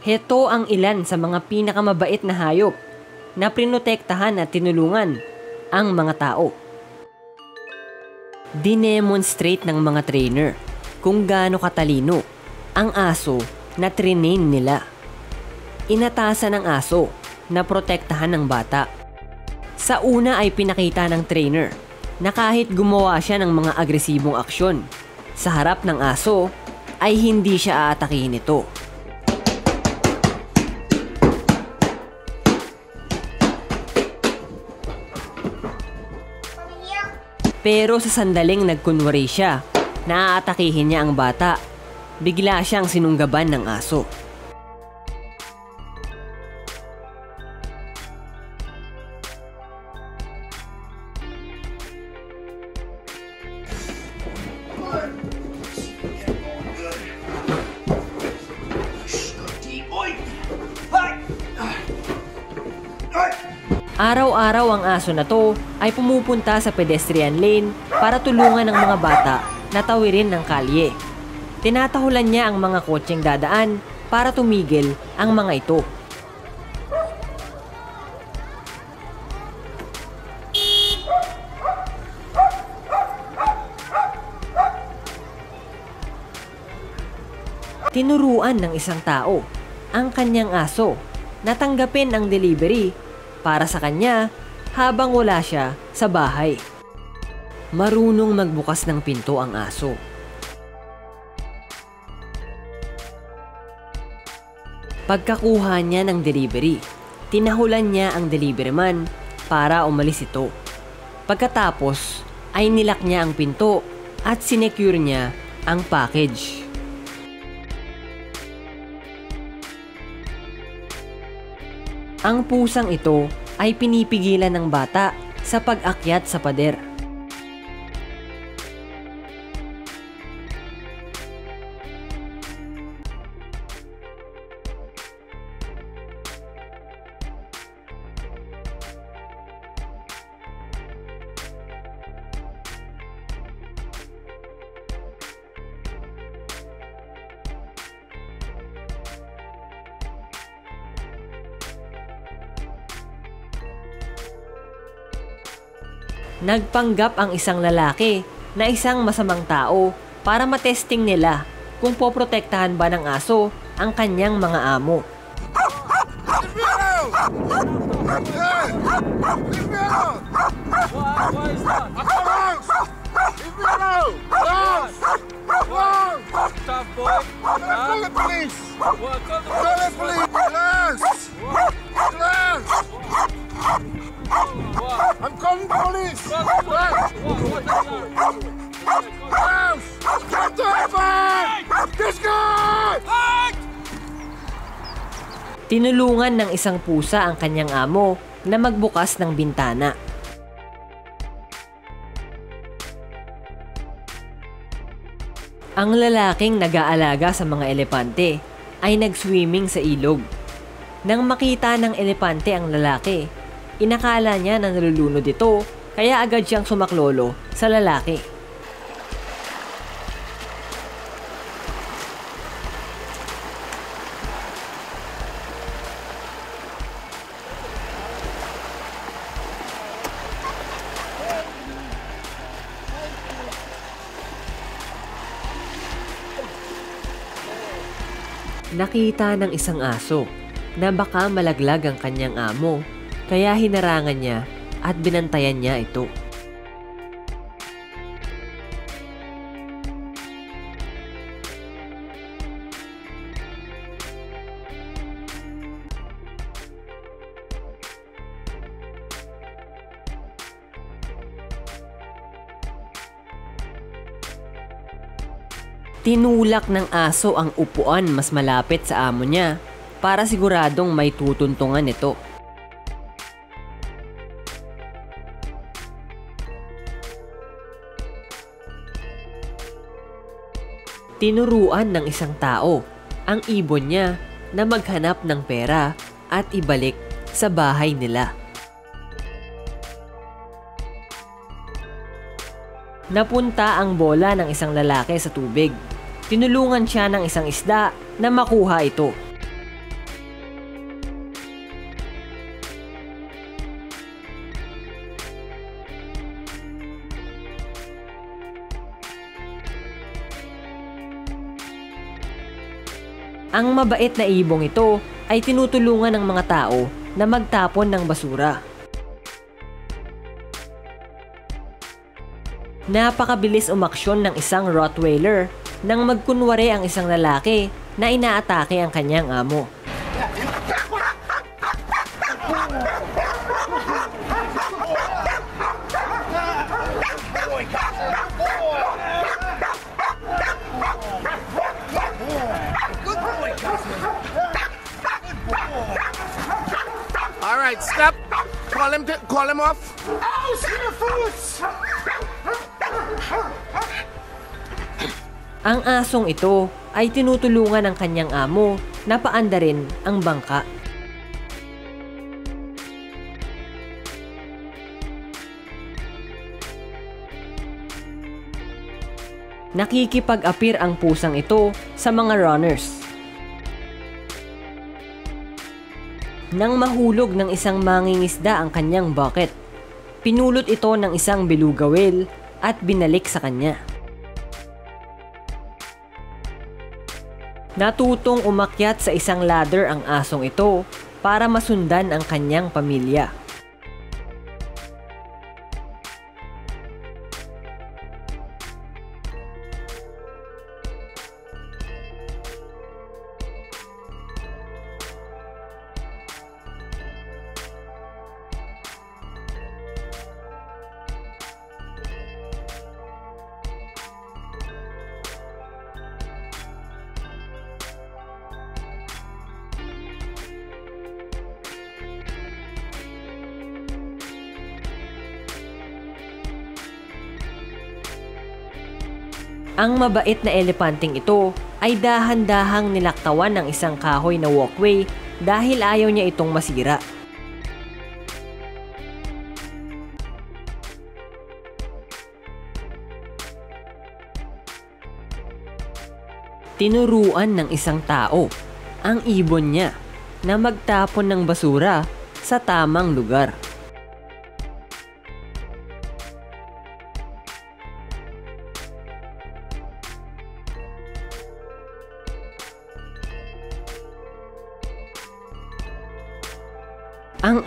Heto ang ilan sa mga pinakamabait na hayop na prinotektahan at tinulungan ang mga tao. Dinemonstrate ng mga trainer kung gaano katalino ang aso na trinain nila. Inatasan ng aso na protektahan ng bata. Sa una ay pinakita ng trainer na kahit gumawa siya ng mga agresibong aksyon sa harap ng aso ay hindi siya aatakihin nito. Pero sa sandaling nagkunwari siya na aatakihin niya ang bata, bigla siyang sinunggaban ng aso. Araw-araw ang aso na to ay pumupunta sa pedestrian lane para tulungan ng mga bata na tawirin ng kalye. Tinatahulan niya ang mga kotseng dadaan para tumigil ang mga ito. Tinuruan ng isang tao ang kanyang aso na tanggapin ang delivery para sa kanya habang wala siya sa bahay. Marunong magbukas ng pinto ang aso. Pagkakuha niya ng delivery, tinahulan niya ang deliveryman para umalis ito. Pagkatapos ay nilak niya ang pinto at sinecure niya ang package. Ang pusang ito ay pinipigilan ng bata sa pag-akyat sa pader. Nagpanggap ang isang lalaki na isang masamang tao para matesting nila kung poprotektahan ba ng aso ang kanyang mga amo. I'm calling the police! Get the van! This guy! Tinulungan ng isang pusa ang kanyang amo na magbukas ng bintana. Ang lalaking nag-aalaga sa mga elepante ay nag-swimming sa ilog. Nang makita ng elepante ang lalaki, inakala niya na nalulunod ito kaya agad siyang sumaklolo sa lalaki. Nakita ng isang aso na baka malaglag ang kanyang amo, kaya hinarangan niya at binantayan niya ito. Tinulak ng aso ang upuan mas malapit sa amo niya para siguradong may tutuntungan ito. Tinuruan ng isang tao ang ibon niya na maghanap ng pera at ibalik sa bahay nila. Napunta ang bola ng isang lalaki sa tubig. Tinulungan siya ng isang isda na makuha ito. Ang mabait na ibong ito ay tinutulungan ng mga tao na magtapon ng basura. Napakabilis umaksyon ng isang Rottweiler nang magkunwari ang isang lalaki na inaatake ang kanyang amo. All right, stop. Call him off. Aus ihr Fuß! Ang asong ito ay tinutulungan ng kanyang amo na paandarin ang bangka. Nakikipag-apir ang pusang ito sa mga runners. Nang mahulog ng isang mangingisda ang kanyang bucket, pinulot ito ng isang beluga whale at binalik sa kanya. Natutong umakyat sa isang ladder ang asong ito para masundan ang kanyang pamilya. Ang mabait na elepanteng ito ay dahan-dahang nilaktawan ng isang kahoy na walkway dahil ayaw niya itong masira. Tinuruan ng isang tao ang ibon niya na magtapon ng basura sa tamang lugar. Ang